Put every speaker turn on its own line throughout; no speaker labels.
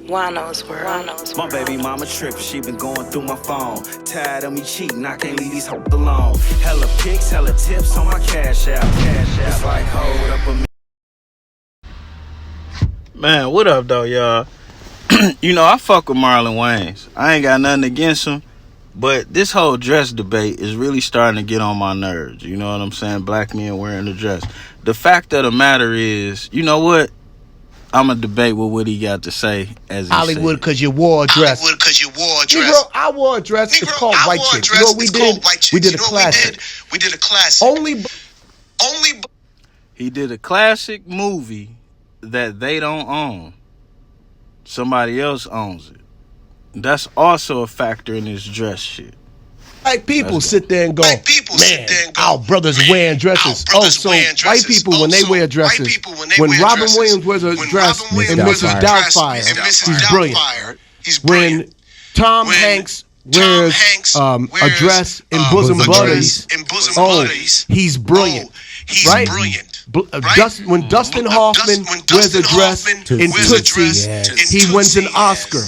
Juan-o's world.
My baby mama trippin', she been going through my phone. Tired of me cheating, I can't leave these hoes alone. Hella pics, hella tips on my cash app. It's like hold up a minute.
Man, what up though, y'all? You know, I fuck with Marlon Wayans. I ain't got nothing against him, but this whole dress debate is really starting to get on my nerves. You know what I'm saying? Black men wearing a dress. The fact of the matter is, you know what? I'm going to debate with what he got to say as he
Hollywood,
said.
because you wore a dress.
Hollywood, because you wore a dress.
Negro, I wore a dress.
Negro,
it's called
I
White
wore a
Chicks.
dress.
You know what we
It's
did?
called White Chicks.
We did a
You know what
classic.
we did a classic.
He did a classic movie that they don't own. Somebody else owns it. That's also a factor in this dress shit.
White people sit there and go, man, our brothers wearing dresses. White people, when they wear dresses, when Robin Williams wears a dress in Mrs. Doubtfire, he's brilliant. When Tom Hanks wears a dress in Bosom Buddies, he's brilliant. Right? When Dustin Hoffman wears a dress in Tootsie, he wins an Oscar.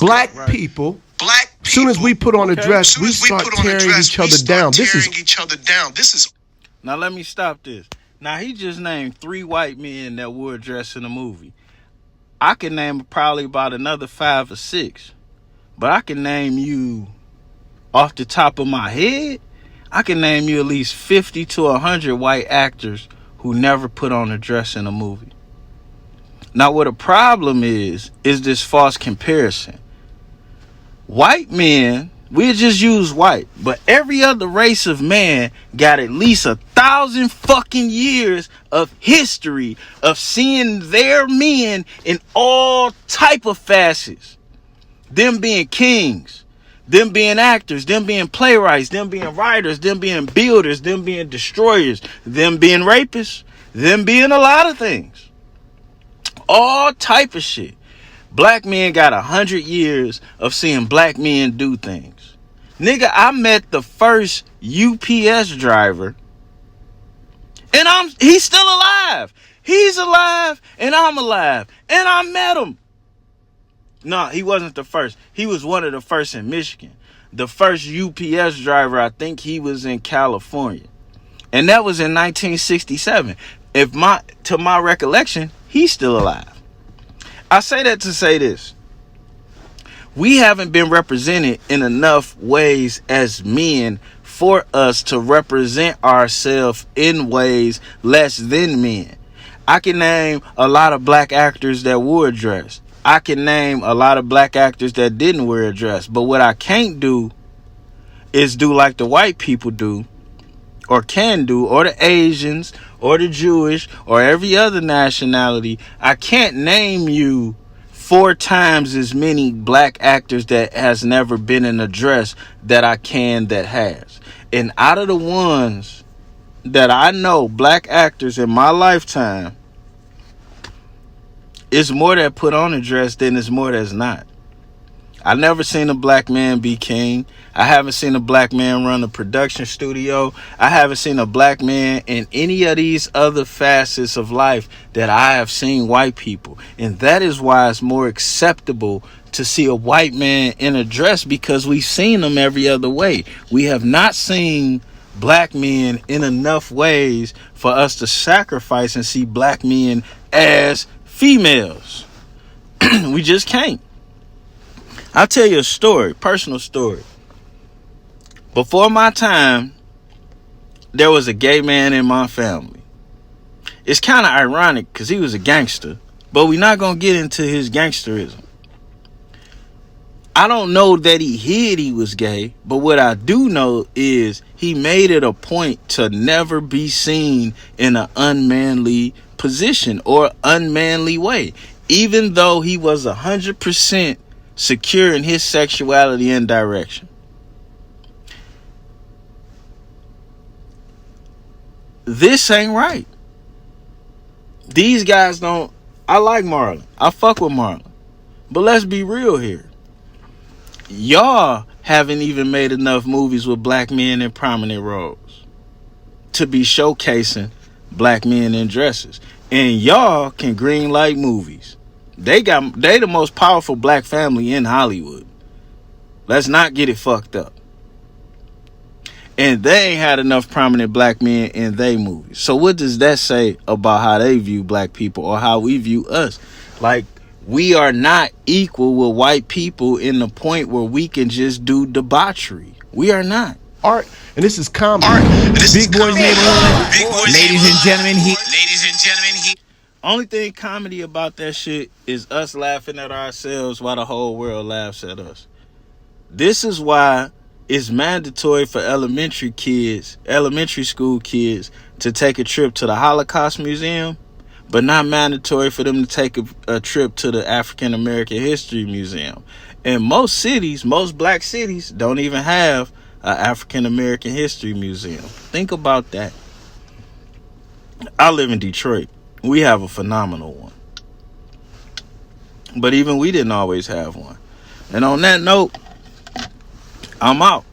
Black people, as soon as we put on a dress, we start tearing each other down. This is.
Now let me stop this. Now he just named 3 white men that wore a dress in a movie. I can name probably about another 5 or 6, but I can name you off the top of my head. I can name you at least 50 to 100 white actors who never put on a dress in a movie. Now what a problem is this false comparison. White men, we just use white, but every other race of man got at least 1,000 fucking years of history of seeing their men in all type of facets. Them being kings, them being actors, them being playwrights, them being writers, them being builders, them being destroyers, them being rapists, them being a lot of things. All type of shit. Black men got 100 years of seeing black men do things. Nigga, I met the first UPS driver, and he's still alive. He's alive, and I'm alive, and I met him. No, he wasn't the first. He was one of the first in Michigan. The first UPS driver, I think he was in California. And that was in 1967. To my recollection, he's still alive. I say that to say this. We haven't been represented in enough ways as men for us to represent ourselves in ways less than men. I can name a lot of black actors that wore a dress. I can name a lot of black actors that didn't wear a dress. But what I can't do is do like the white people do, or can do, or the Asians, or the Jewish, or every other nationality. I can't name you 4 times as many black actors that has never been in a dress that I can that has. And out of the ones that I know, black actors in my lifetime, it's more that put on a dress than it's more that's not. I never seen a black man be king. I haven't seen a black man run a production studio. I haven't seen a black man in any of these other facets of life that I have seen white people. And that is why it's more acceptable to see a white man in a dress, because we've seen them every other way. We have not seen black men in enough ways for us to sacrifice and see black men as females. We just can't. I'll tell you a story, personal story. Before my time, there was a gay man in my family. It's kind of ironic because he was a gangster, but we're not going to get into his gangsterism. I don't know that he hid he was gay, but what I do know is he made it a point to never be seen in an unmanly position or unmanly way, even though he was 100% secure in his sexuality and direction. This ain't right. These guys don't. I like Marlon. I fuck with Marlon. But let's be real here. Y'all haven't even made enough movies with black men in prominent roles to be showcasing black men in dresses. And y'all can green light movies. They the most powerful black family in Hollywood. Let's not get it fucked up. And they ain't had enough prominent black men in their movies. So what does that say about how they view black people or how we view us? Like, we are not equal with white people in the point where we can just do debauchery. We are not.
Art, and this is comedy.
Big Boys Neighborhood. Ladies and gentlemen, he.
Only thing comedy about that shit is us laughing at ourselves while the whole world laughs at us. This is why it's mandatory for elementary school kids to take a trip to the Holocaust Museum, but not mandatory for them to take a trip to the African American History Museum. And most black cities don't even have an African American History Museum. Think about that. I live in Detroit. We have a phenomenal one. But even we didn't always have one. And on that note, I'm out.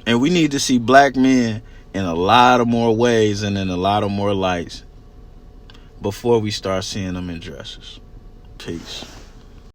And we need to see black men in a lot of more ways and in a lot of more lights before we start seeing them in dresses. Peace.